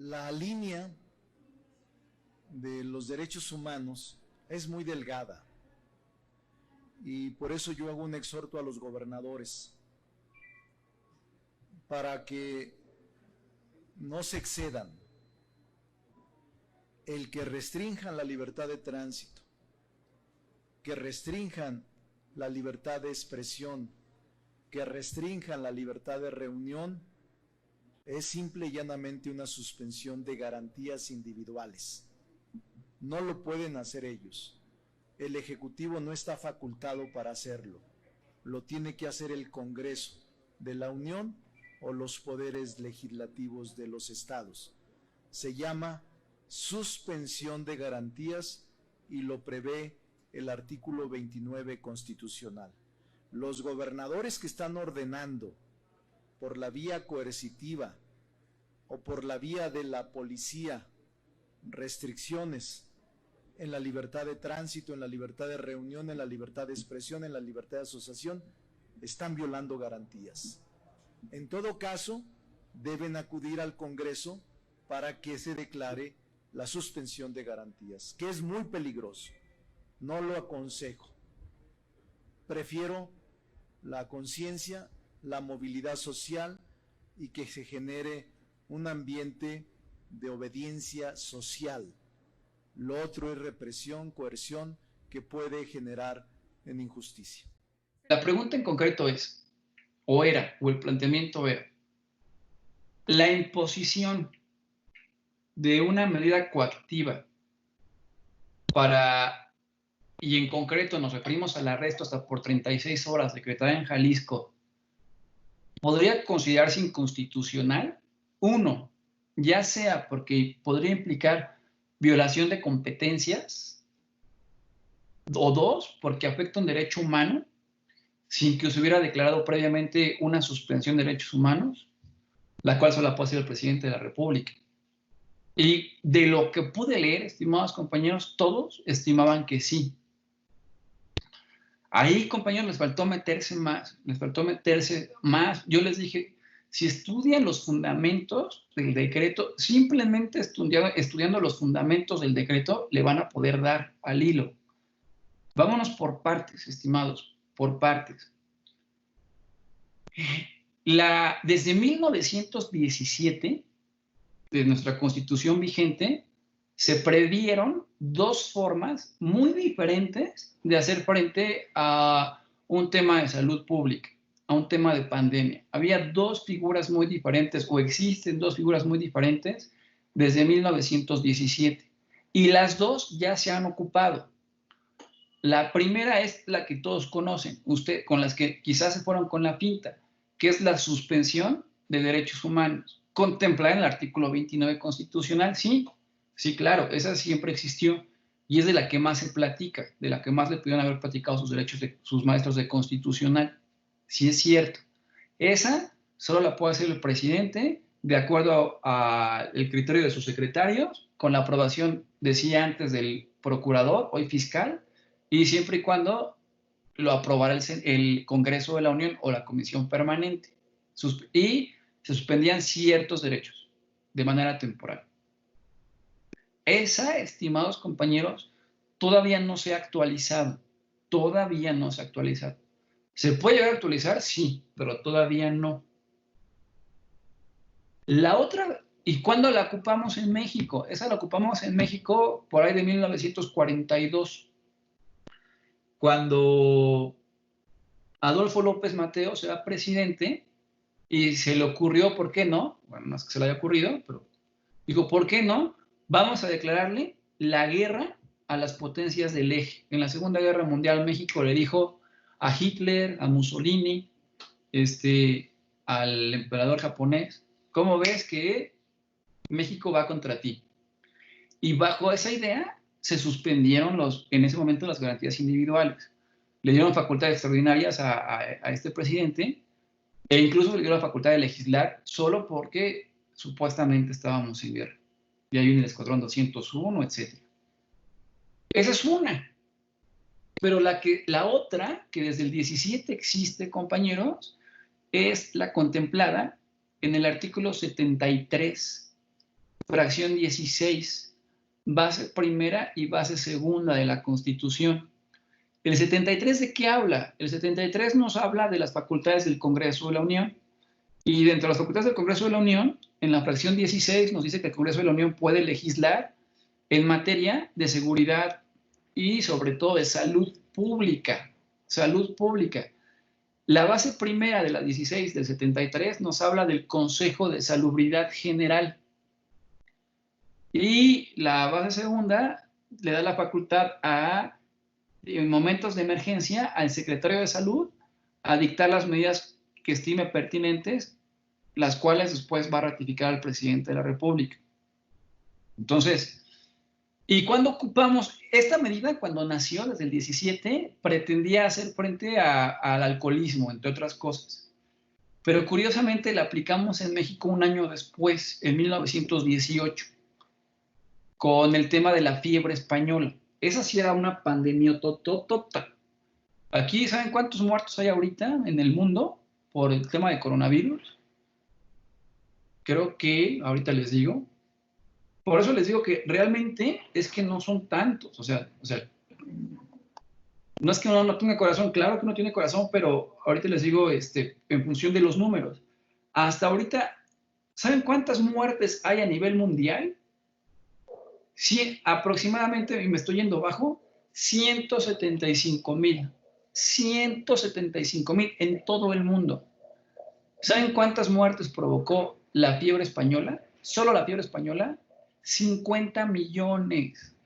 La línea de los derechos humanos es muy delgada y por eso yo hago un exhorto a los gobernadores para que no se excedan, el que restrinjan la libertad de tránsito, que restrinjan la libertad de expresión, que restrinjan la libertad de reunión, es simple y llanamente una suspensión de garantías individuales. No lo pueden hacer ellos. El Ejecutivo no está facultado para hacerlo. Lo tiene que hacer el Congreso de la Unión o los poderes legislativos de los estados. Se llama suspensión de garantías y lo prevé el artículo 29 constitucional. Los gobernadores que están ordenando por la vía coercitiva o por la vía de la policía restricciones en la libertad de tránsito, en la libertad de reunión, en la libertad de expresión, en la libertad de asociación, están violando garantías. En todo caso, deben acudir al Congreso para que se declare la suspensión de garantías, que es muy peligroso. No lo aconsejo. Prefiero la conciencia, la movilidad social y que se genere un ambiente de obediencia social. Lo otro es represión, coerción, que puede generar en injusticia. La pregunta en concreto es, o el planteamiento era, la imposición de una medida coactiva para, y en concreto nos referimos al arresto hasta por 36 horas decretada en Jalisco, ¿podría considerarse inconstitucional? Uno, ya sea porque podría implicar violación de competencias, o dos, porque afecta un derecho humano, sin que se hubiera declarado previamente una suspensión de derechos humanos, la cual solo puede hacer el presidente de la República. Y de lo que pude leer, estimados compañeros, todos estimaban que sí. Ahí, compañeros, les faltó meterse más. Yo les dije, si estudian los fundamentos del decreto, simplemente estudiando los fundamentos del decreto, le van a poder dar al hilo. Vámonos por partes, estimados, por partes. Desde 1917, de nuestra Constitución vigente, se previeron dos formas muy diferentes de hacer frente a un tema de salud pública, a un tema de pandemia. Había dos figuras muy diferentes, o existen dos figuras muy diferentes, desde 1917. Y las dos ya se han ocupado. La primera es la que todos conocen, con las que quizás se fueron con la pinta, que es la suspensión de derechos humanos, contemplada en el artículo 29 constitucional. Sí, claro, esa siempre existió y es de la que más se platica, de la que más le pudieron haber platicado sus maestros de constitucional. Sí es cierto. Esa solo la puede hacer el presidente de acuerdo al criterio de sus secretarios, con la aprobación, decía antes, del procurador, hoy fiscal, y siempre y cuando lo aprobara el Congreso de la Unión o la Comisión Permanente. Y se suspendían ciertos derechos de manera temporal. Esa, estimados compañeros, todavía no se ha actualizado. Todavía no se ha actualizado. ¿Se puede llegar a actualizar? Sí, pero todavía no. La otra, ¿y cuándo la ocupamos en México? Esa la ocupamos en México por ahí de 1942. Cuando Adolfo López Mateos era presidente y se le ocurrió, ¿por qué no? Bueno, no es que se le haya ocurrido, pero dijo, ¿por qué no? Vamos a declararle la guerra a las potencias del eje. En la Segunda Guerra Mundial, México le dijo a Hitler, a Mussolini, al emperador japonés, ¿cómo ves que México va contra ti? Y bajo esa idea se suspendieron en ese momento las garantías individuales. Le dieron facultades extraordinarias a este presidente e incluso le dieron la facultad de legislar solo porque supuestamente estábamos en guerra. Y ahí viene el Escuadrón 201, etc. Esa es una. Pero la otra, que desde el 17 existe, compañeros, es la contemplada en el artículo 73 fracción 16, base primera y base segunda de la Constitución. ¿El 73 de qué habla? El 73 nos habla de las facultades del Congreso de la Unión. Y dentro de las facultades del Congreso de la Unión, en la fracción 16 nos dice que el Congreso de la Unión puede legislar en materia de seguridad y sobre todo de salud pública. Salud pública. La base primera de la 16 del 73 nos habla del Consejo de Salubridad General. Y la base segunda le da la facultad en momentos de emergencia al secretario de Salud a dictar las medidas que estime pertinentes, las cuales después va a ratificar el presidente de la República. Entonces, ¿y cuándo ocupamos esta medida? Cuando nació, desde el 17, pretendía hacer frente al alcoholismo, entre otras cosas. Pero curiosamente la aplicamos en México un año después, en 1918, con el tema de la fiebre española. Esa sí era una pandemia tototota. Aquí, ¿saben cuántos muertos hay ahorita en el mundo por el tema de coronavirus? Creo que, ahorita les digo, por eso les digo que realmente es que no son tantos, o sea, no es que uno no tenga corazón, claro que uno tiene corazón, pero ahorita les digo, en función de los números. Hasta ahorita, ¿saben cuántas muertes hay a nivel mundial? Sí, aproximadamente, y me estoy yendo bajo, 175,000. 175,000 en todo el mundo. ¿Saben cuántas muertes provocó la fiebre española? Solo la fiebre española, 50 millones.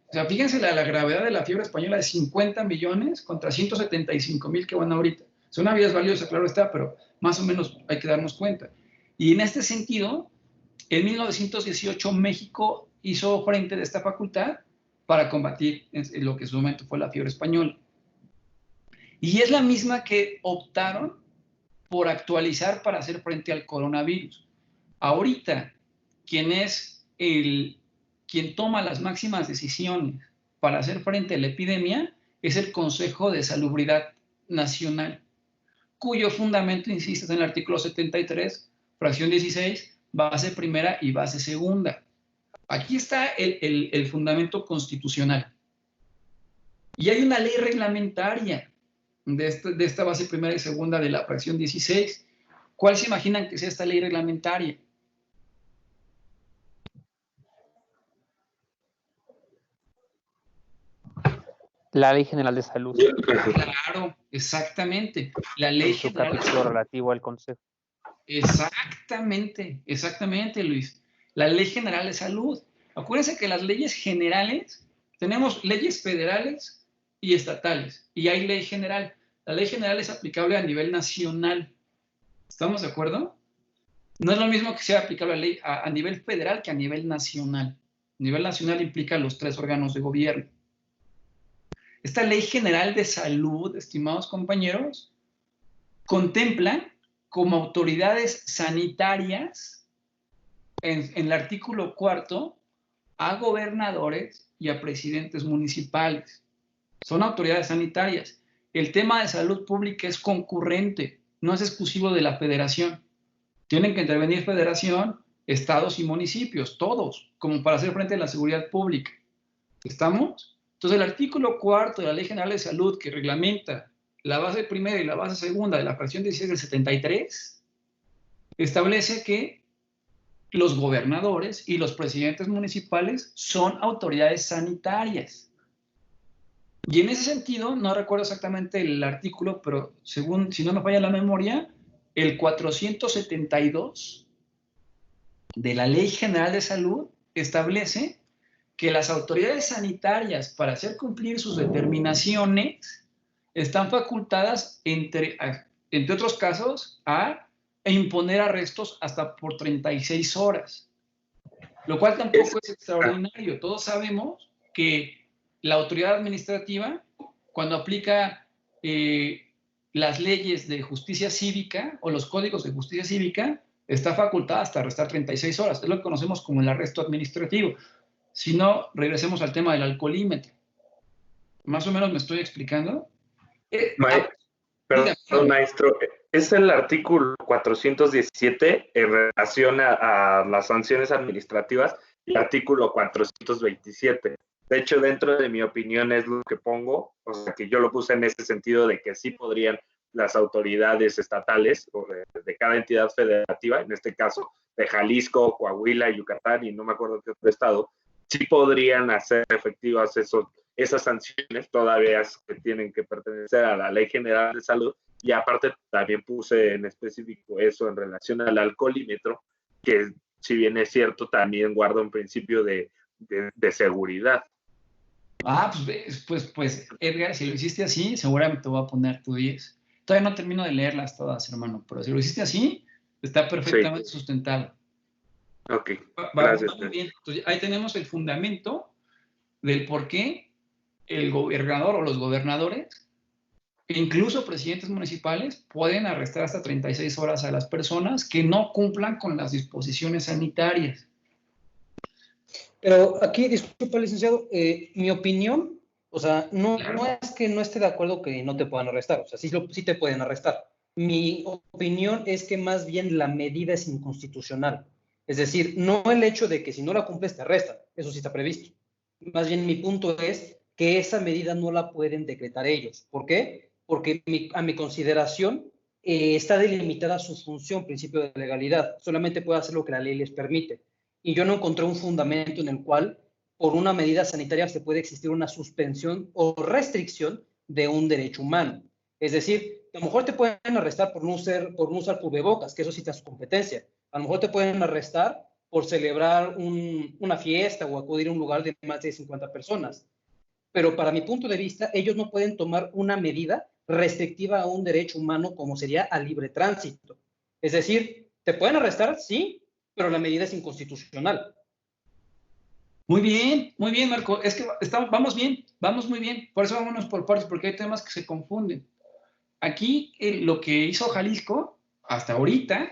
O sea, fíjense la gravedad de la fiebre española de 50 millones contra 175,000 que van ahorita. Son una vida es valiosa, claro está, pero más o menos hay que darnos cuenta. Y en este sentido, en 1918 México hizo frente de esta facultad para combatir lo que en su momento fue la fiebre española. Y es la misma que optaron por actualizar para hacer frente al coronavirus. Ahorita, quien toma las máximas decisiones para hacer frente a la epidemia es el Consejo de Salubridad Nacional, cuyo fundamento, insisto, en el artículo 73, fracción 16, base primera y base segunda. Aquí está el fundamento constitucional. Y hay una ley reglamentaria de esta base primera y segunda de la fracción 16. ¿Cuál se imaginan que sea esta ley reglamentaria? La Ley General de Salud. Claro, exactamente. La Ley General de Salud. Relativo al Consejo. Exactamente, Luis. La Ley General de Salud. Acuérdense que las leyes generales, tenemos leyes federales y estatales, y hay ley general. La ley general es aplicable a nivel nacional. ¿Estamos de acuerdo? No es lo mismo que sea aplicable a nivel federal que a nivel nacional. A nivel nacional implica los 3 órganos de gobierno. Esta Ley General de Salud, estimados compañeros, contempla como autoridades sanitarias, en el artículo 4, a gobernadores y a presidentes municipales. Son autoridades sanitarias. El tema de salud pública es concurrente, no es exclusivo de la federación. Tienen que intervenir federación, estados y municipios, todos, como para hacer frente a la seguridad pública. ¿Estamos? Entonces, el artículo 4 de la Ley General de Salud, que reglamenta la base primera y la base segunda de la fracción 16 del 73, establece que los gobernadores y los presidentes municipales son autoridades sanitarias. Y en ese sentido, no recuerdo exactamente el artículo, pero según, si no me falla la memoria, el 472 de la Ley General de Salud establece que las autoridades sanitarias, para hacer cumplir sus determinaciones, están facultadas, entre otros casos, a imponer arrestos hasta por 36 horas, lo cual tampoco es extraordinario. Todos sabemos que la autoridad administrativa, cuando aplica las leyes de justicia cívica o los códigos de justicia cívica, está facultada hasta arrestar 36 horas. Es lo que conocemos como el arresto administrativo. Si no, regresemos al tema del alcoholímetro. ¿Más o menos me estoy explicando? Perdón, maestro. Es el artículo 417 en relación a las sanciones administrativas y el artículo 427. De hecho, dentro de mi opinión es lo que pongo, o sea, que yo lo puse en ese sentido de que sí podrían las autoridades estatales o de cada entidad federativa, en este caso de Jalisco, Coahuila, Yucatán y no me acuerdo qué otro estado, sí podrían hacer efectivas esas sanciones, todavía que tienen que pertenecer a la Ley General de Salud. Y aparte también puse en específico eso en relación al alcoholímetro, que si bien es cierto, también guarda un principio de seguridad. Pues, Edgar, si lo hiciste así, seguramente te voy a poner tu 10. Todavía no termino de leerlas todas, hermano, pero si lo hiciste así, está perfectamente sustentado. Ok, gracias. Muy bien. Entonces, ahí tenemos el fundamento del por qué el gobernador o los gobernadores, incluso presidentes municipales, pueden arrestar hasta 36 horas a las personas que no cumplan con las disposiciones sanitarias. Pero aquí, disculpa, licenciado, mi opinión, o sea, no es que no esté de acuerdo que no te puedan arrestar, o sea, sí te pueden arrestar. Mi opinión es que más bien la medida es inconstitucional. Es decir, no el hecho de que si no la cumples te arrestan, eso sí está previsto. Más bien mi punto es que esa medida no la pueden decretar ellos. ¿Por qué? Porque a mi consideración está delimitada su función, principio de legalidad. Solamente puede hacer lo que la ley les permite. Y yo no encontré un fundamento en el cual, por una medida sanitaria, se puede existir una suspensión o restricción de un derecho humano. Es decir, a lo mejor te pueden arrestar por no usar cubrebocas, que eso sí está a su competencia. A lo mejor te pueden arrestar por celebrar una fiesta o acudir a un lugar de más de 50 personas. Pero para mi punto de vista, ellos no pueden tomar una medida restrictiva a un derecho humano como sería al libre tránsito. Es decir, te pueden arrestar, sí, pero la medida es inconstitucional. Muy bien, Marco. Es que vamos muy bien. Por eso vámonos por partes, porque hay temas que se confunden. Aquí lo que hizo Jalisco hasta ahorita,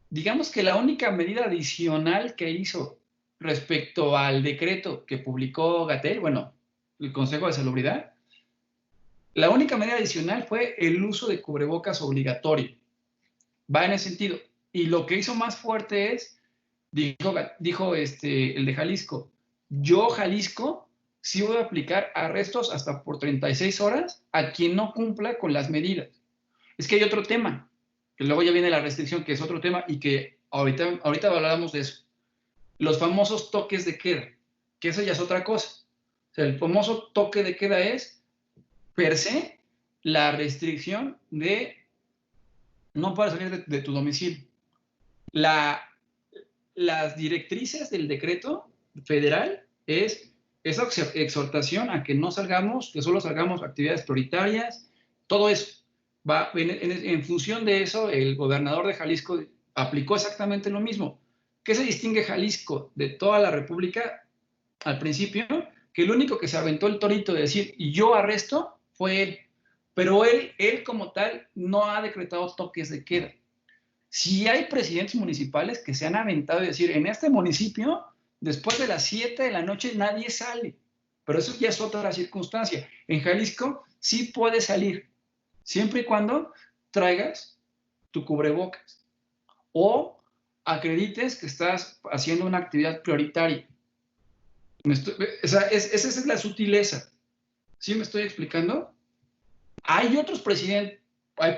digamos que la única medida adicional que hizo respecto al decreto que publicó Gatell, bueno, el Consejo de Salubridad, la única medida adicional fue el uso de cubrebocas obligatorio. Va en ese sentido. Y lo que hizo más fuerte es, dijo el de Jalisco, yo, Jalisco, sí voy a aplicar arrestos hasta por 36 horas a quien no cumpla con las medidas. Es que hay otro tema, que luego ya viene la restricción, que es otro tema, y que ahorita hablábamos de eso. Los famosos toques de queda, que eso ya es otra cosa. O sea, el famoso toque de queda es, per se, la restricción de no poder salir de tu domicilio. Las directrices del decreto federal es esa exhortación a que no salgamos, que solo salgamos a actividades prioritarias, todo eso. En función de eso, el gobernador de Jalisco aplicó exactamente lo mismo. ¿Qué se distingue Jalisco de toda la República al principio? Que el único que se aventó el torito de decir, y yo arresto, fue él. Pero él como tal no ha decretado toques de queda. Si hay presidentes municipales que se han aventado y decir, en este municipio, después de las 7 de la noche nadie sale. Pero eso ya es otra circunstancia. En Jalisco sí puedes salir, siempre y cuando traigas tu cubrebocas o acredites que estás haciendo una actividad prioritaria. Esa es la sutileza. ¿Sí me estoy explicando? Hay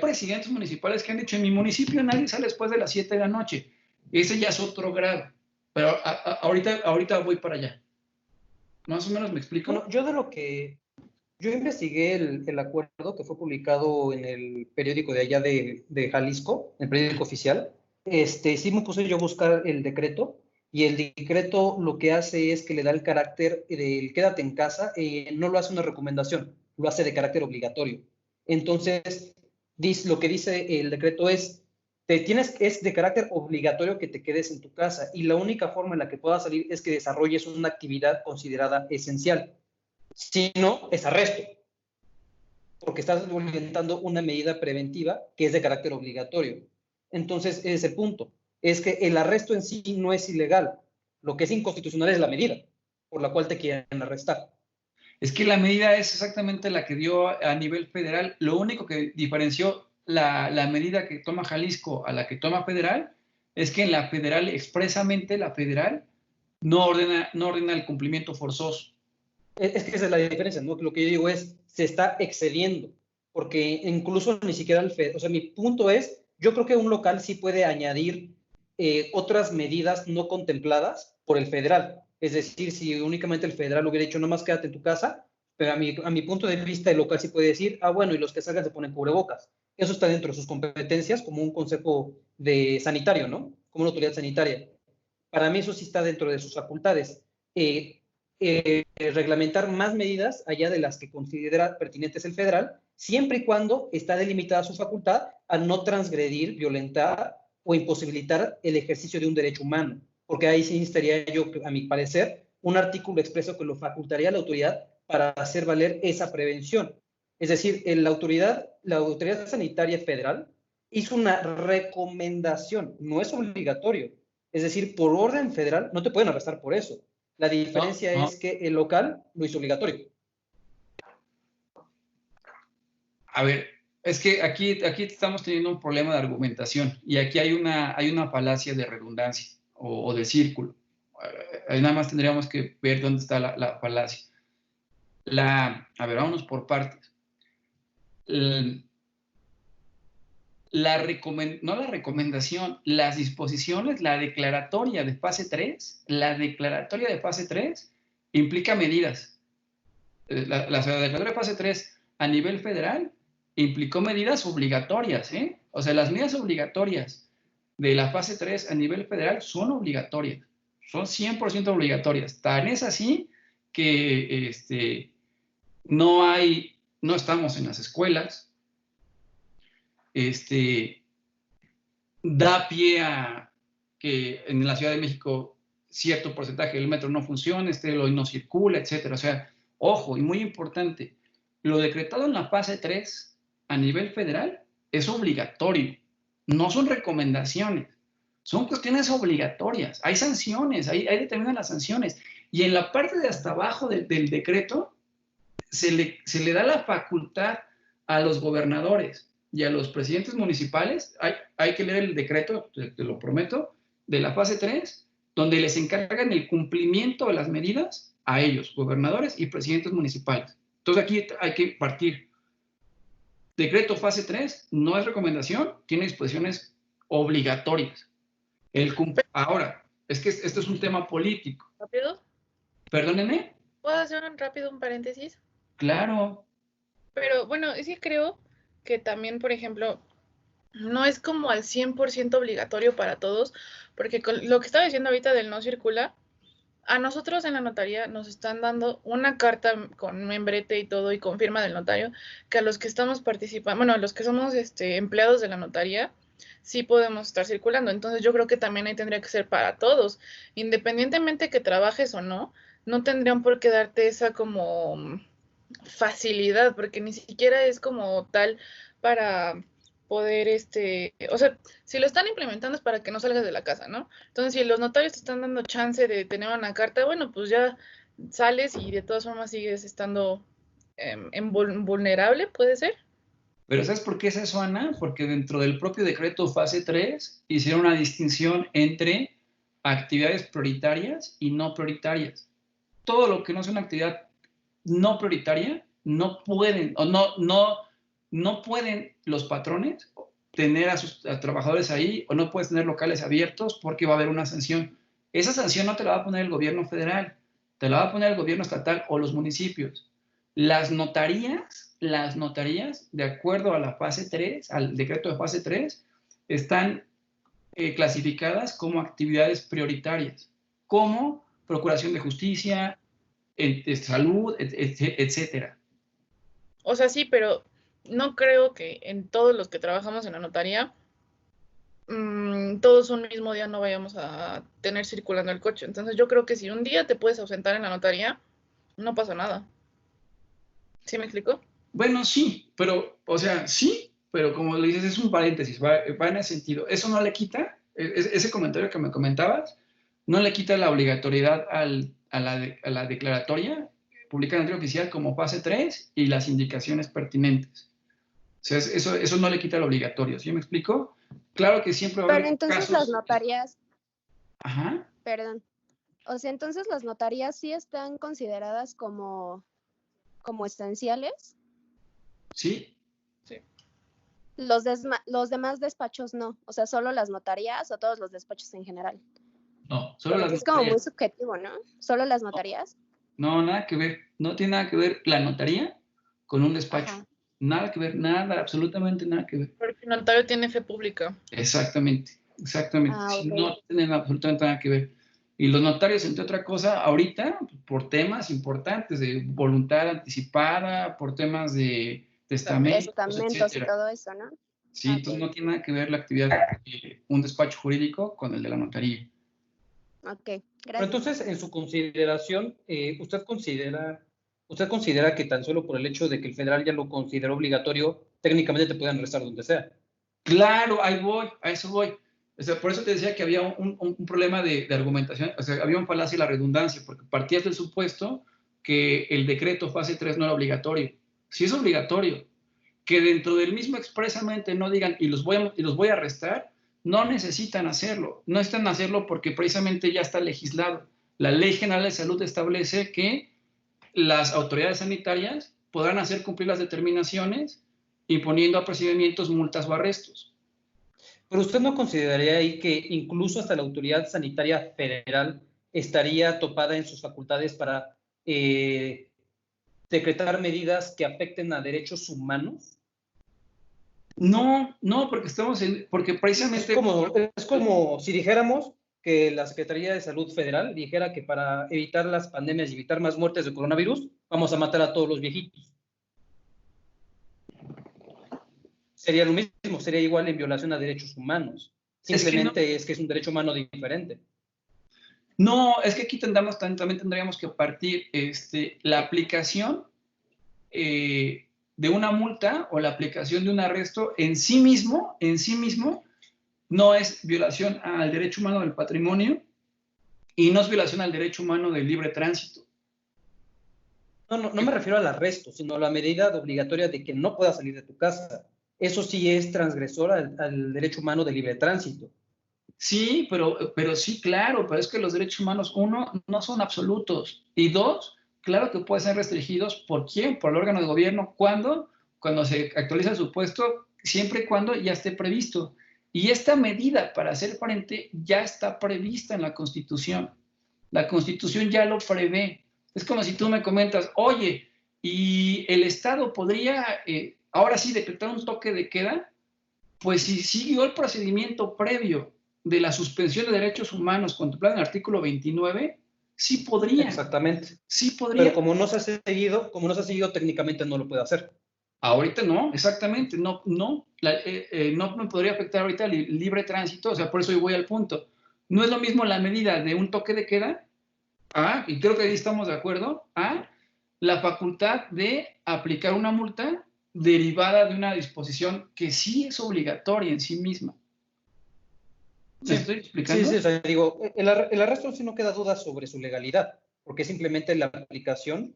presidentes municipales que han dicho, en mi municipio nadie sale después de las 7 de la noche. Ese ya es otro grado. Pero ahorita voy para allá. ¿Más o menos me explico? Bueno, yo investigué el acuerdo que fue publicado en el periódico de allá de Jalisco, el periódico oficial. Sí me puse yo a buscar el decreto, y el decreto lo que hace es que le da el carácter del quédate en casa, no lo hace una recomendación, lo hace de carácter obligatorio. Entonces, lo que dice el decreto es de carácter obligatorio que te quedes en tu casa, y la única forma en la que puedas salir es que desarrolles una actividad considerada esencial. Si no, es arresto, porque estás violentando una medida preventiva que es de carácter obligatorio. Entonces, ese es el punto. Es que el arresto en sí no es ilegal. Lo que es inconstitucional es la medida por la cual te quieren arrestar. Es que la medida es exactamente la que dio a nivel federal. Lo único que diferenció la medida que toma Jalisco a la que toma federal es que en la federal, expresamente la federal, no ordena el cumplimiento forzoso. Es que esa es la diferencia, ¿no? Lo que yo digo es, se está excediendo, porque incluso ni siquiera el federal, o sea, mi punto es, yo creo que un local sí puede añadir otras medidas no contempladas por el federal. Es decir, si únicamente el federal hubiera dicho, nomás quédate en tu casa, pero a mi punto de vista, el local sí puede decir, bueno, y los que salgan se ponen cubrebocas. Eso está dentro de sus competencias como un consejo de sanitario, ¿no? Como una autoridad sanitaria. Para mí eso sí está dentro de sus facultades. Reglamentar más medidas allá de las que considera pertinentes el federal, siempre y cuando está delimitada su facultad a no transgredir, violentar o imposibilitar el ejercicio de un derecho humano, porque ahí sí necesitaría yo, a mi parecer, un artículo expreso que lo facultaría a la autoridad para hacer valer esa prevención. Es decir, la autoridad sanitaria federal hizo una recomendación, no es obligatorio. Es decir, por orden federal no te pueden arrestar por eso. La diferencia es que el local lo hizo obligatorio. A ver, es que aquí estamos teniendo un problema de argumentación y aquí hay una falacia de redundancia o de círculo. Ahí nada más tendríamos que ver dónde está la falacia. A ver, vámonos por partes. No la recomendación, las disposiciones, la declaratoria de fase 3, implica medidas. La declaratoria de fase 3 a nivel federal implicó medidas obligatorias, ¿eh? O sea, las medidas obligatorias de la fase 3 a nivel federal son obligatorias, son 100% obligatorias. Tan es así que no estamos en las escuelas, da pie a que en la Ciudad de México cierto porcentaje del metro no funcione, hoy no circula, etcétera. O sea, ojo, y muy importante, lo decretado en la fase 3 a nivel federal es obligatorio, no son recomendaciones, son cuestiones obligatorias, hay sanciones, ahí determinan las sanciones, y en la parte de hasta abajo del decreto se le da la facultad a los gobernadores y a los presidentes municipales, hay que leer el decreto, te lo prometo, de la fase 3, donde les encargan el cumplimiento de las medidas a ellos, gobernadores y presidentes municipales. Entonces aquí hay que partir. Decreto fase 3 no es recomendación, tiene disposiciones obligatorias. Ahora, es que esto es un tema político. ¿Rápido? Perdónenme. ¿Puedo hacer un paréntesis? Claro. Pero bueno, sí creo que también, por ejemplo, no es como al 100% obligatorio para todos, porque con lo que estaba diciendo ahorita del no circula, a nosotros en la notaría nos están dando una carta con membrete y todo y con firma del notario, que a los que estamos participando, bueno, a los que somos empleados de la notaría, sí podemos estar circulando. Entonces yo creo que también ahí tendría que ser para todos, independientemente que trabajes o no, no tendrían por qué darte esa como facilidad, porque ni siquiera es como tal para poder, o sea, si lo están implementando es para que no salgas de la casa, ¿no? Entonces, si los notarios te están dando chance de tener una carta, bueno, pues ya sales y de todas formas sigues estando vulnerable, ¿puede ser? Pero ¿sabes por qué es eso, Ana? Porque dentro del propio decreto fase 3 hicieron una distinción entre actividades prioritarias y no prioritarias. Todo lo que no es una actividad no prioritaria, no pueden los patrones tener a sus trabajadores ahí o no puedes tener locales abiertos porque va a haber una sanción. Esa sanción no te la va a poner el gobierno federal, te la va a poner el gobierno estatal o los municipios. Las notarías, de acuerdo a la fase 3, al decreto de fase 3, están clasificadas como actividades prioritarias, como procuración de justicia, salud, etcétera. O sea, sí, pero no creo que en todos los que trabajamos en la notaría, todos un mismo día no vayamos a tener circulando el coche. Entonces yo creo que si un día te puedes ausentar en la notaría, no pasa nada. ¿Sí me explico? Bueno, sí, pero, o sea, sí, pero como le dices, es un paréntesis, va en ese sentido. Eso no le quita, ese comentario que me comentabas, no le quita la obligatoriedad a la declaratoria publicada en el diario oficial como fase 3 y las indicaciones pertinentes. sea, eso no le quita lo obligatorio, ¿sí me explico? Claro que siempre va a Pero haber entonces casos... las notarías, Ajá. perdón, o sea, entonces las notarías sí están consideradas como esenciales. Sí. Los demás despachos no, o sea, solo las notarías o todos los despachos en general. No, solo las Porque es como muy notarías. subjetivo, ¿no? Solo las notarías. No, nada que ver. No tiene nada que ver la notaría con un despacho. Ajá. Nada que ver, nada, absolutamente nada que ver. Porque el notario tiene fe pública. Exactamente. Ah, ok. No tienen absolutamente nada que ver. Y los notarios, entre otra cosa, ahorita, por temas importantes de voluntad anticipada, por temas de testamentos, Testamentos y etcétera. todo eso, ¿no? Sí, Ok. entonces no tiene nada que ver la actividad de un despacho jurídico con el de la notaría. Ok, Pero gracias. entonces, en su consideración, ¿usted considera que tan solo por el hecho de que el federal ya lo consideró obligatorio, técnicamente te pueden arrestar donde sea? Claro, ahí voy, a eso voy. O sea, por eso te decía que había un problema de argumentación, o sea, había un falacia y la redundancia, porque partías del supuesto que el decreto fase 3 no era obligatorio. Si es obligatorio, que dentro del mismo expresamente no digan y los voy a arrestar, no necesitan hacerlo. No necesitan hacerlo porque precisamente ya está legislado. La Ley General de Salud establece que las autoridades sanitarias podrán hacer cumplir las determinaciones imponiendo apercibimientos, multas o arrestos. Pero usted no consideraría ahí que incluso hasta la autoridad sanitaria federal estaría topada en sus facultades para decretar medidas que afecten a derechos humanos. No, porque precisamente... Es como si dijéramos que la Secretaría de Salud Federal dijera que para evitar las pandemias y evitar más muertes de coronavirus, vamos a matar a todos los viejitos. Sería lo mismo, sería igual en violación a derechos humanos. Simplemente es que es un derecho humano diferente. No, es que aquí también tendríamos que partir la aplicación de una multa o la aplicación de un arresto en sí mismo no es violación al derecho humano del patrimonio y no es violación al derecho humano del libre tránsito. No me refiero al arresto, sino a la medida obligatoria de que no puedas salir de tu casa. Eso sí es transgresor al derecho humano de libre tránsito. Sí, pero sí, claro, pero es que los derechos humanos, uno, no son absolutos, y dos, claro que pueden ser restringidos ¿por quién? Por el órgano de gobierno. ¿Cuándo? Cuando se actualiza el supuesto, siempre y cuando ya esté previsto. Y esta medida para hacer frente ya está prevista en la Constitución. La Constitución ya lo prevé. Es como si tú me comentas, oye, ¿y el Estado podría ahora sí decretar un toque de queda? Pues si siguió el procedimiento previo de la suspensión de derechos humanos contemplado en el artículo 29, sí podría. Exactamente. Sí podría. Pero como no se ha seguido, técnicamente no lo puede hacer. Ahorita no, exactamente, no me podría afectar ahorita el libre tránsito, o sea, por eso yo voy al punto. No es lo mismo la medida de un toque de queda, y creo que ahí estamos de acuerdo, a la facultad de aplicar una multa derivada de una disposición que sí es obligatoria en sí misma. ¿Me estoy explicando? Sí, o sea, digo, el arresto sí no queda duda sobre su legalidad, porque es simplemente la aplicación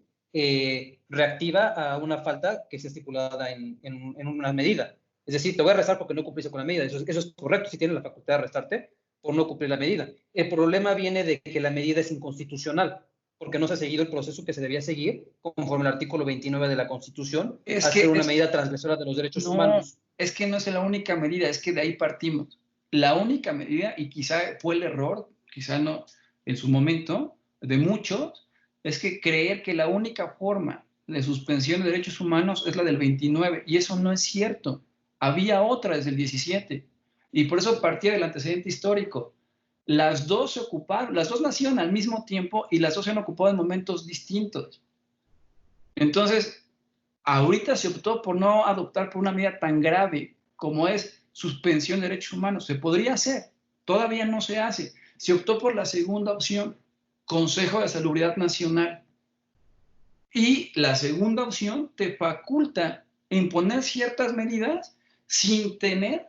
reactiva a una falta que esté estipulada en una medida. Es decir, te voy a arrestar porque no cumpliste con la medida. Eso es correcto, si tienes la facultad de arrestarte por no cumplir la medida. El problema viene de que la medida es inconstitucional, porque no se ha seguido el proceso que se debía seguir conforme al artículo 29 de la Constitución, hacer una medida transgresora de los derechos humanos. Es que no es la única medida, es que de ahí partimos. La única medida, y quizá fue el error, quizá no en su momento, de muchos, es que creer que la única forma de suspensión de derechos humanos es la del 29, y eso no es cierto. Había otra desde el 17, y por eso partía del antecedente histórico. Las dos se ocuparon, las dos nacieron al mismo tiempo y las dos se han ocupado en momentos distintos. Entonces, ahorita se optó por no adoptar por una medida tan grave como es suspensión de derechos humanos. Se podría hacer, todavía no se hace. Se optó por la segunda opción, Consejo de Salubridad Nacional. Y la segunda opción te faculta imponer ciertas medidas sin tener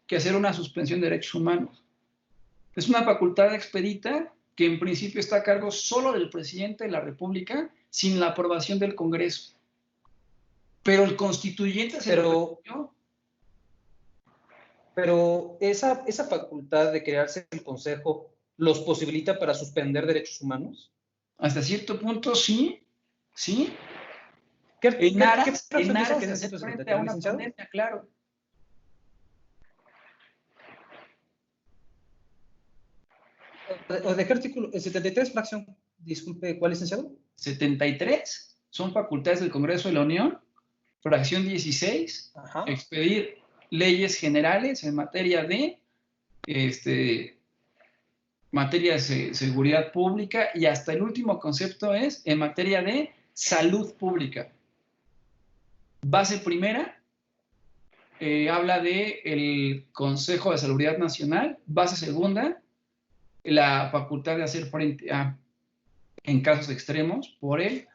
que hacer una suspensión de derechos humanos. Es una facultad expedita que en principio está a cargo solo del presidente de la República sin la aprobación del Congreso. Pero el constituyente se lo permitió. Pero esa facultad de crearse el Consejo los posibilita para suspender derechos humanos. Hasta cierto punto sí, sí. ¿Qué aras de hacer hacer frente a una pandemia, claro. ¿De qué artículo? El 73, fracción, disculpe, ¿cuál, licenciado? 73 son facultades del Congreso de la Unión, fracción 16, Ajá. expedir leyes generales en materia de seguridad pública, y hasta el último concepto es en materia de salud pública. Base primera, habla de el Consejo de Salubridad Nacional. Base segunda, la facultad de hacer frente en casos extremos por él.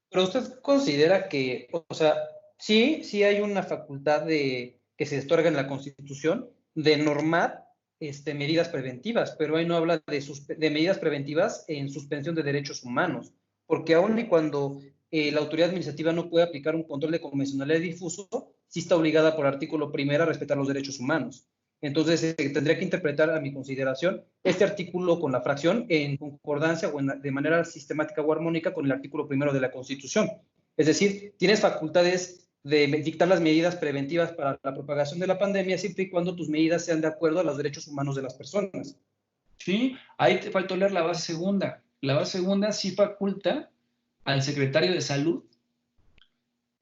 Pero usted considera que, o sea, sí hay una facultad que se otorga en la Constitución de normar medidas preventivas, pero ahí no habla de medidas preventivas en suspensión de derechos humanos, porque aun y cuando la autoridad administrativa no puede aplicar un control de convencionalidad difuso, sí está obligada por artículo primero a respetar los derechos humanos. Entonces, tendría que interpretar, a mi consideración, este artículo con la fracción en concordancia o de manera sistemática o armónica con el artículo primero de la Constitución. Es decir, tienes facultades de dictar las medidas preventivas para la propagación de la pandemia siempre y cuando tus medidas sean de acuerdo a los derechos humanos de las personas. Sí, ahí te faltó leer la base segunda. La base segunda sí faculta al secretario de Salud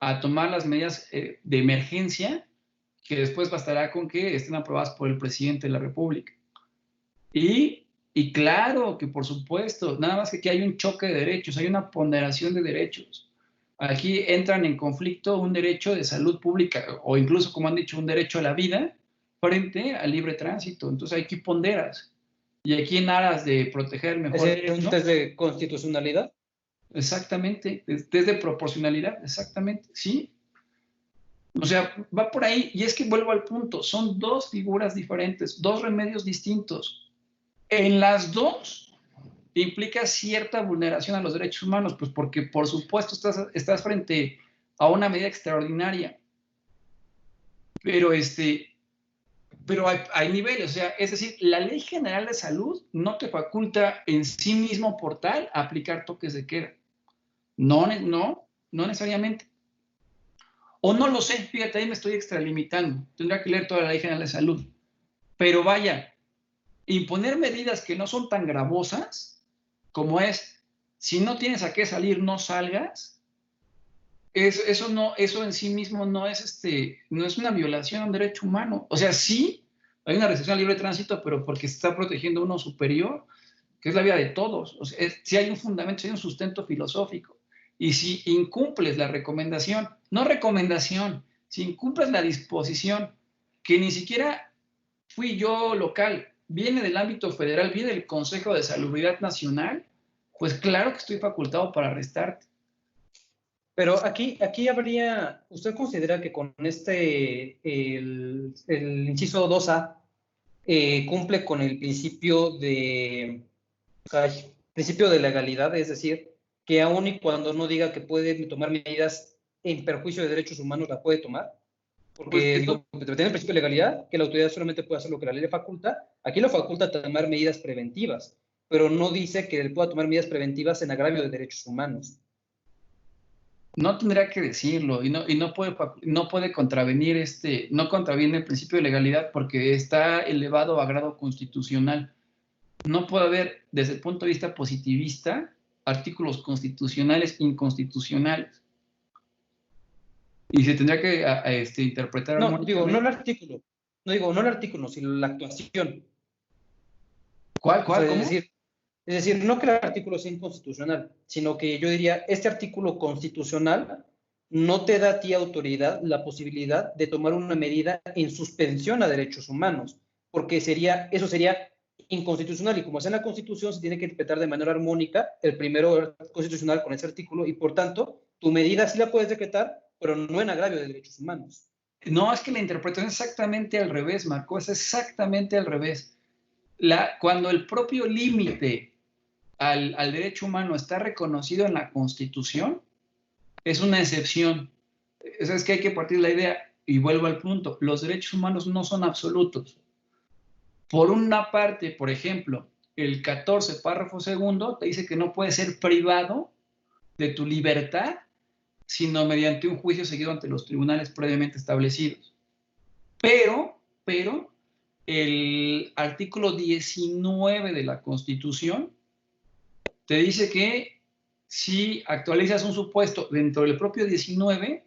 a tomar las medidas de emergencia, que después bastará con que estén aprobadas por el presidente de la República. Y claro que, por supuesto, nada más que aquí hay un choque de derechos, hay una ponderación de derechos. Aquí entran en conflicto un derecho de salud pública, o incluso, como han dicho, un derecho a la vida, frente al libre tránsito. Entonces aquí ponderas. Y aquí, en aras de proteger el mejor derecho, ¿un test de constitucionalidad? Exactamente, desde proporcionalidad, exactamente, sí. O sea, va por ahí, y es que vuelvo al punto, son dos figuras diferentes, dos remedios distintos. En las dos implica cierta vulneración a los derechos humanos, pues porque por supuesto estás frente a una medida extraordinaria. Pero hay niveles, o sea, es decir, la Ley General de Salud no te faculta en sí mismo por tal aplicar toques de queda. No necesariamente. O no lo sé, fíjate, ahí me estoy extralimitando. Tendría que leer toda la Ley General de Salud. Pero vaya, imponer medidas que no son tan gravosas, como es, si no tienes a qué salir, no salgas, eso en sí mismo no es una violación a un derecho humano. O sea, sí, hay una restricción al libre tránsito, pero porque se está protegiendo uno superior, que es la vida de todos. O sea, si hay un fundamento, si hay un sustento filosófico. Y si incumples la recomendación, si incumples la disposición, que ni siquiera fui yo local, viene del ámbito federal, viene del Consejo de Salubridad Nacional, pues claro que estoy facultado para arrestarte. Pero aquí habría, ¿usted considera que con el inciso 2A cumple con el principio de legalidad? Es decir, que aun y cuando no diga que puede tomar medidas en perjuicio de derechos humanos, la puede tomar. Porque tiene el principio de legalidad, que la autoridad solamente puede hacer lo que la ley le faculta. Aquí lo faculta tomar medidas preventivas, pero no dice que él pueda tomar medidas preventivas en agravio de derechos humanos. No tendría que decirlo, y no puede contravenir no contraviene el principio de legalidad porque está elevado a grado constitucional. No puede haber, desde el punto de vista positivista, artículos constitucionales inconstitucionales. Y se tendría que interpretar. No el artículo, sino la actuación. ¿Cuál? O sea, ¿cómo? Es decir, no que el artículo sea inconstitucional, sino que yo diría, este artículo constitucional no te da a ti, autoridad, la posibilidad de tomar una medida en suspensión a derechos humanos, porque eso sería inconstitucional, y como es en la Constitución, se tiene que interpretar de manera armónica el primero constitucional con ese artículo, y por tanto, tu medida sí la puedes decretar, pero no en agravio de derechos humanos. No, es que la interpretación es exactamente al revés, Marco, es exactamente al revés. Cuando el propio límite al derecho humano está reconocido en la Constitución, es una excepción. Es que hay que partir de la idea, y vuelvo al punto, los derechos humanos no son absolutos. Por una parte, por ejemplo, el 14, párrafo segundo, te dice que no puedes ser privado de tu libertad, sino mediante un juicio seguido ante los tribunales previamente establecidos. Pero, el artículo 19 de la Constitución te dice que si actualizas un supuesto dentro del propio 19,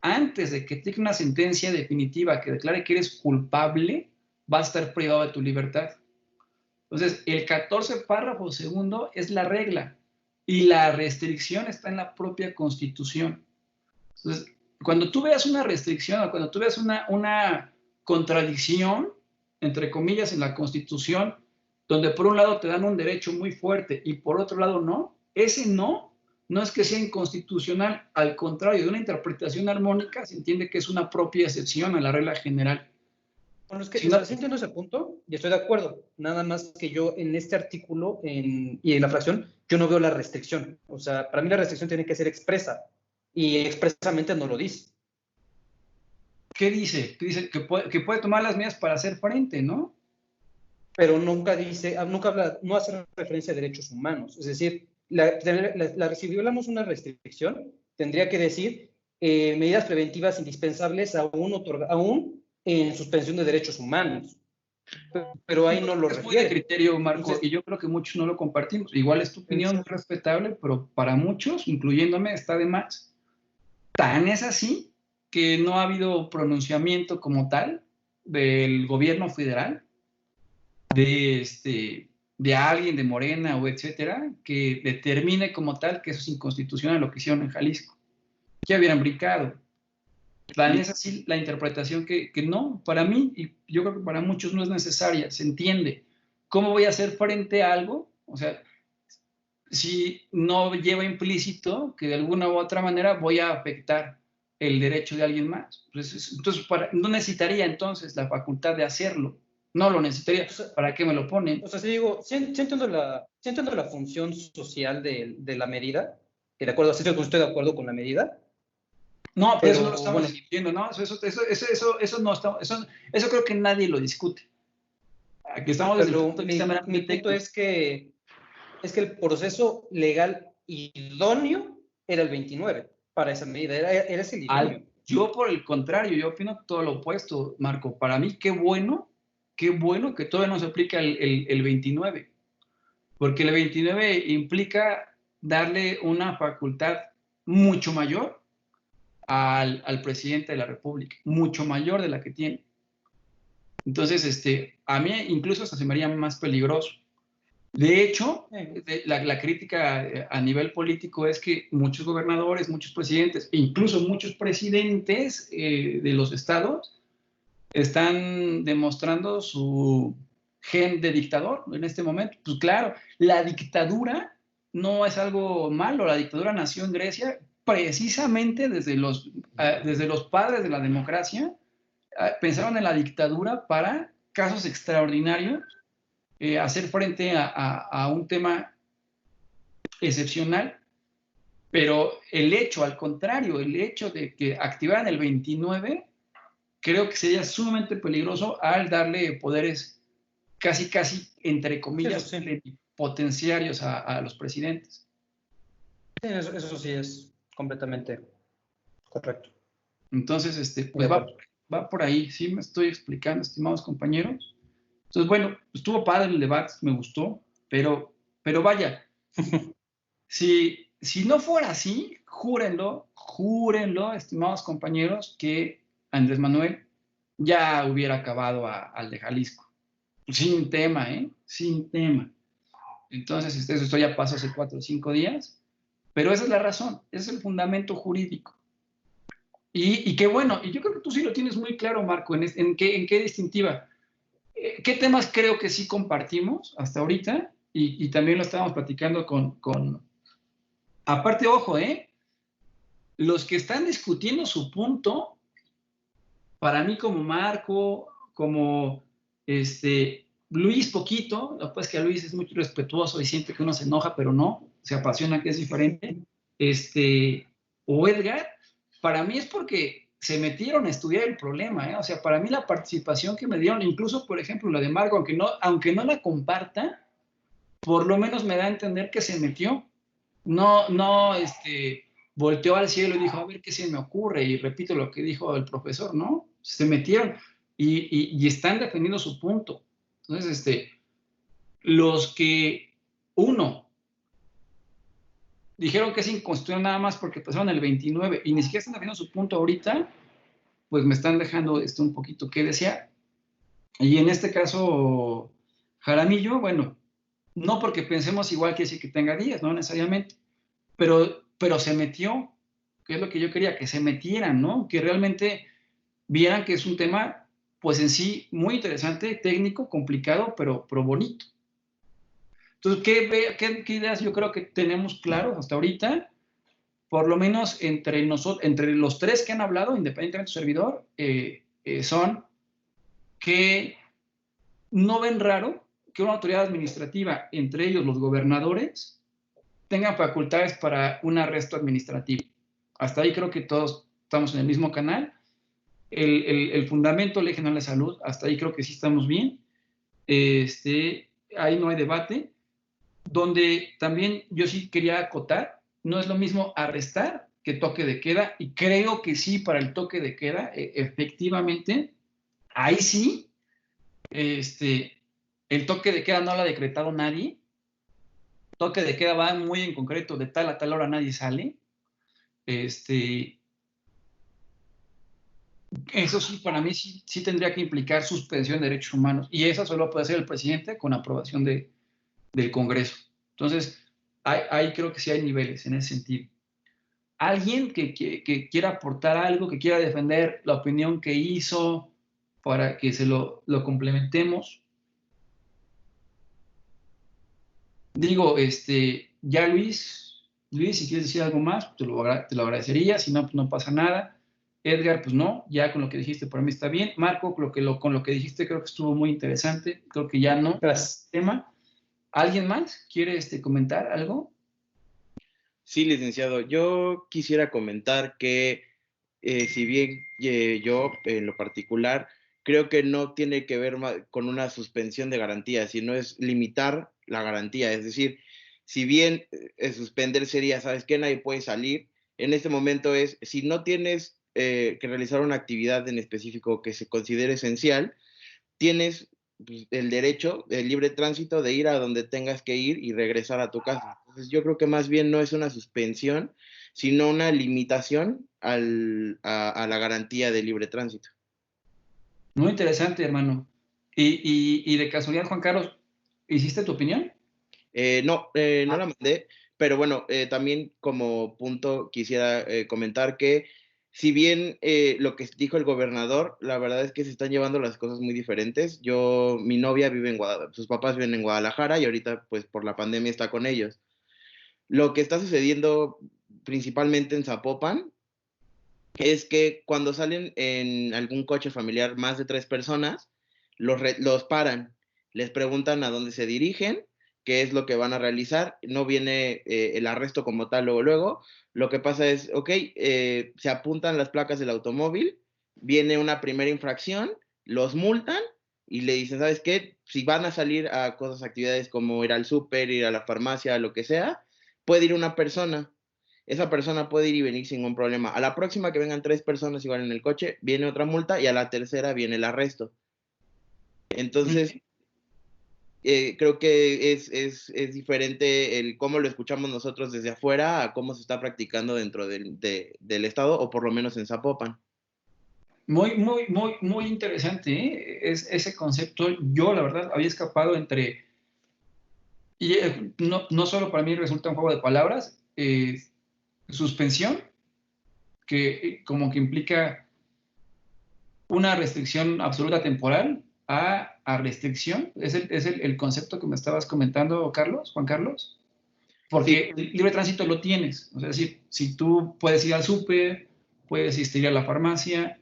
antes de que te dé una sentencia definitiva que declare que eres culpable, vas a estar privado de tu libertad. Entonces, el 14, párrafo segundo es la regla y la restricción está en la propia Constitución. Entonces, cuando tú veas una restricción o cuando tú veas una contradicción, entre comillas, en la Constitución, donde por un lado te dan un derecho muy fuerte y por otro lado no, ese no es que sea inconstitucional, al contrario, de una interpretación armónica se entiende que es una propia excepción a la regla general. Bueno, es que sí entiendo ese punto y estoy de acuerdo. Nada más que yo en este artículo y en la fracción, yo no veo la restricción. O sea, para mí la restricción tiene que ser expresa y expresamente no lo dice. ¿Qué dice? Dice que puede tomar las medidas para hacer frente, ¿no? Pero nunca dice, nunca habla, no hace referencia a derechos humanos. Es decir, si violamos una restricción, tendría que decir medidas preventivas indispensables aún en suspensión de derechos humanos. Pero ahí no lo refiere. Es muy de criterio, Marco, entonces, y yo creo que muchos no lo compartimos. Igual es tu opinión muy respetable, pero para muchos, incluyéndome, está de más. Tan es así que no ha habido pronunciamiento como tal del gobierno federal, de alguien de Morena o etcétera, que determine como tal que eso es inconstitucional lo que hicieron en Jalisco. Ya hubieran brincado. Tan es así la interpretación que no, para mí, y yo creo que para muchos no es necesaria, se entiende. ¿Cómo voy a hacer frente a algo? O sea, si no lleva implícito que de alguna u otra manera voy a afectar el derecho de alguien más. Entonces no necesitaría entonces la facultad de hacerlo. No lo necesitaría. ¿Para qué me lo ponen? O sea, si digo, sí entiendo la función social de la medida, que de acuerdo, sí estoy de acuerdo con la medida. No, pero eso no lo estamos discutiendo, ¿no? Eso no está, eso creo que nadie lo discute. Aquí estamos desde el punto de vista mi punto es que el proceso legal idóneo era el 29 para esa medida, era ese el idóneo. Yo por el contrario, yo opino todo lo opuesto, Marco. Para mí, qué bueno que todavía no se aplica el 29, porque el 29 implica darle una facultad mucho mayor al presidente de la República, mucho mayor de la que tiene. Entonces, a mí incluso hasta se me haría más peligroso. De hecho, la crítica a nivel político es que muchos gobernadores, muchos presidentes, e incluso muchos presidentes de los estados están demostrando su gen de dictador en este momento. Pues claro, la dictadura no es algo malo, la dictadura nació en Grecia precisamente desde los padres de la democracia, pensaron en la dictadura para casos extraordinarios, hacer frente a un tema excepcional, pero al contrario, el hecho de que activaran el 29, creo que sería sumamente peligroso al darle poderes casi, entre comillas, potenciarios a los presidentes. Sí, eso sí es completamente correcto. Entonces, pues va por ahí, sí me estoy explicando, estimados compañeros. Entonces, bueno, estuvo padre el debate, me gustó, pero vaya, si no fuera así, júrenlo, estimados compañeros, que Andrés Manuel ya hubiera acabado al de Jalisco. Sin tema, sin tema. Entonces, esto ya pasó hace 4 o 5 días, pero esa es la razón, ese es el fundamento jurídico. Y qué bueno, y yo creo que tú sí lo tienes muy claro, Marco, en qué distintiva. ¿Qué temas creo que sí compartimos hasta ahorita? Y también lo estábamos platicando con... Aparte, ojo, los que están discutiendo su punto, para mí como Marco, como Luis poquito, después que Luis es muy respetuoso y siente que uno se enoja, pero no, se apasiona, que es diferente, o Edgar, para mí es porque se metieron a estudiar el problema, ¿eh? O sea, para mí la participación que me dieron, incluso, por ejemplo, la de Marco, aunque no la comparta, por lo menos me da a entender que se metió. No, volteó al cielo y dijo, a ver qué se me ocurre, y repito lo que dijo el profesor, ¿no? Se metieron y están defendiendo su punto. Entonces, los que, dijeron que es inconstitucional nada más porque pasaron el 29 y ni siquiera están defendiendo su punto ahorita, pues me están dejando un poquito que desear. Y en este caso, Jaramillo, bueno, no porque pensemos igual que decir que tenga 10, no necesariamente, pero se metió, que es lo que yo quería, que se metieran, ¿no? Que realmente vieran que es un tema, pues en sí, muy interesante, técnico, complicado, pero bonito. Entonces, ¿qué ideas yo creo que tenemos claros hasta ahorita? Por lo menos entre los tres que han hablado, independientemente de su servidor, son que no ven raro que una autoridad administrativa, entre ellos los gobernadores, tengan facultades para un arresto administrativo. Hasta ahí creo que todos estamos en el mismo canal. El fundamento, Ley General de Salud, hasta ahí creo que sí estamos bien. Ahí no hay debate. Donde también yo sí quería acotar, no es lo mismo arrestar que toque de queda, y creo que sí, para el toque de queda, efectivamente, ahí sí, el toque de queda no lo ha decretado nadie. Toque de queda va muy en concreto, de tal a tal hora nadie sale. Eso sí, para mí sí tendría que implicar suspensión de derechos humanos, y eso solo puede hacer el presidente con aprobación del Congreso. Entonces, ahí creo que sí hay niveles en ese sentido. Alguien que quiera aportar algo, que quiera defender la opinión que hizo para que se lo complementemos. Digo, ya Luis, si quieres decir algo más, te lo agradecería, si no, pues no pasa nada. Edgar, pues no, ya con lo que dijiste para mí está bien. Marco, con lo que dijiste creo que estuvo muy interesante, creo que ya no. Gracias. Tema. ¿Alguien más quiere comentar algo? Sí, licenciado, yo quisiera comentar que si bien yo en lo particular creo que no tiene que ver con una suspensión de garantía, sino es limitar la garantía. Es decir, si bien suspender sería, ¿sabes qué? Nadie puede salir. En este momento es, si no tienes que realizar una actividad en específico que se considere esencial, tienes el derecho, el libre tránsito de ir a donde tengas que ir y regresar a tu casa. Entonces yo creo que más bien no es una suspensión, sino una limitación a la garantía de libre tránsito. Muy interesante, hermano. Y de casualidad, Juan Carlos, ¿hiciste tu opinión? No la mandé, pero bueno, también como punto quisiera comentar que si bien lo que dijo el gobernador, la verdad es que se están llevando las cosas muy diferentes. Mi novia vive en Guadalajara, sus papás viven en Guadalajara y ahorita pues por la pandemia está con ellos. Lo que está sucediendo principalmente en Zapopan es que cuando salen en algún coche familiar más de 3 personas, los paran, les preguntan a dónde se dirigen, qué es lo que van a realizar, no viene el arresto como tal luego, lo que pasa es, se apuntan las placas del automóvil, viene una primera infracción, los multan y le dicen, ¿sabes qué? Si van a salir a actividades como ir al súper, ir a la farmacia, lo que sea, puede ir una persona. Esa persona puede ir y venir sin ningún problema. A la próxima que vengan 3 personas igual en el coche, viene otra multa y a la tercera viene el arresto. Entonces, creo que es diferente el cómo lo escuchamos nosotros desde afuera a cómo se está practicando dentro del estado, o por lo menos en Zapopan. Muy, muy, muy, muy interesante, ¿eh? Ese concepto, yo la verdad había escapado entre, y no solo para mí resulta un juego de palabras, suspensión, que como que implica una restricción absoluta temporal a restricción. Es el concepto que me estabas comentando, Juan Carlos, porque el libre tránsito lo tienes. O sea, es decir, si tú puedes ir al súper, puedes ir a la farmacia,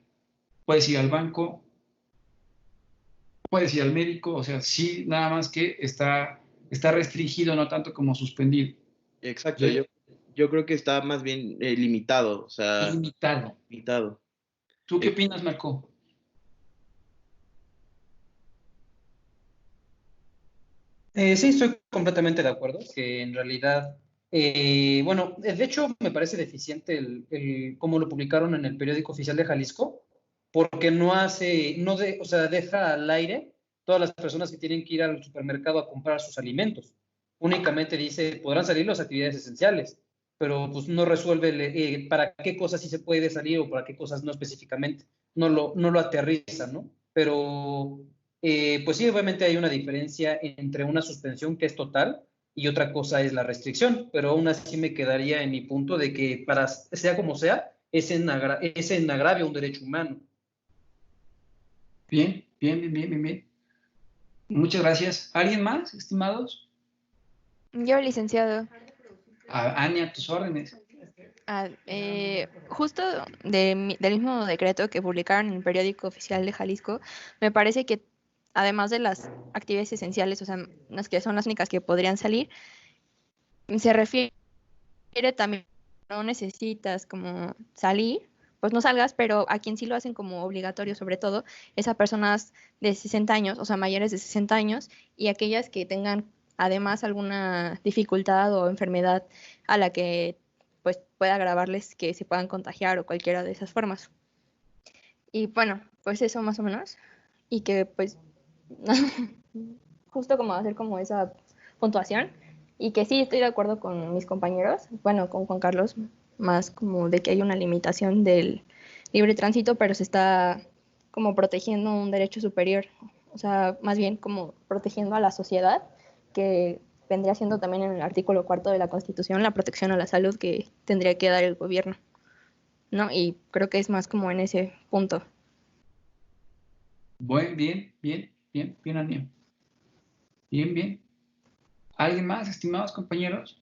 puedes ir al banco, puedes ir al médico, o sea, sí, nada más que está restringido, no tanto como suspendido. Exacto, ¿Sí? yo creo que está más bien limitado, o sea, Limitado. limitado. ¿Tú qué opinas, Marco? Sí, estoy completamente de acuerdo, que en realidad, bueno, de hecho me parece deficiente cómo lo publicaron en el periódico oficial de Jalisco, porque o sea, deja al aire todas las personas que tienen que ir al supermercado a comprar sus alimentos. Únicamente dice, podrán salir las actividades esenciales, pero pues no resuelve para qué cosas sí se puede salir o para qué cosas no específicamente. No lo aterriza, ¿no? Pero pues sí, obviamente hay una diferencia entre una suspensión que es total y otra cosa es la restricción, pero aún así me quedaría en mi punto de que sea como sea, es en agravio a un derecho humano. Bien. Muchas gracias. ¿Alguien más, estimados? Yo, licenciado. Ania, a tus órdenes. Justo del mismo decreto que publicaron en el periódico oficial de Jalisco, me parece que además de las actividades esenciales, o sea, las que son las únicas que podrían salir, se refiere también, no necesitas como salir, pues no salgas, pero a quien sí lo hacen como obligatorio, sobre todo, es a personas de 60 años, o sea, mayores de 60 años, y aquellas que tengan además alguna dificultad o enfermedad a la que pues pueda agravarles que se puedan contagiar o cualquiera de esas formas. Y bueno, pues eso más o menos, y que pues justo como hacer como esa puntuación, y que sí estoy de acuerdo con mis compañeros, bueno, con Juan Carlos, más como de que hay una limitación del libre tránsito, pero se está como protegiendo un derecho superior, o sea, más bien como protegiendo a la sociedad, que vendría siendo también en el artículo 4 de la Constitución la protección a la salud que tendría que dar el gobierno, ¿no? Y creo que es más como en ese punto. Bueno, bien, Ania. Bien. ¿Alguien más, estimados compañeros?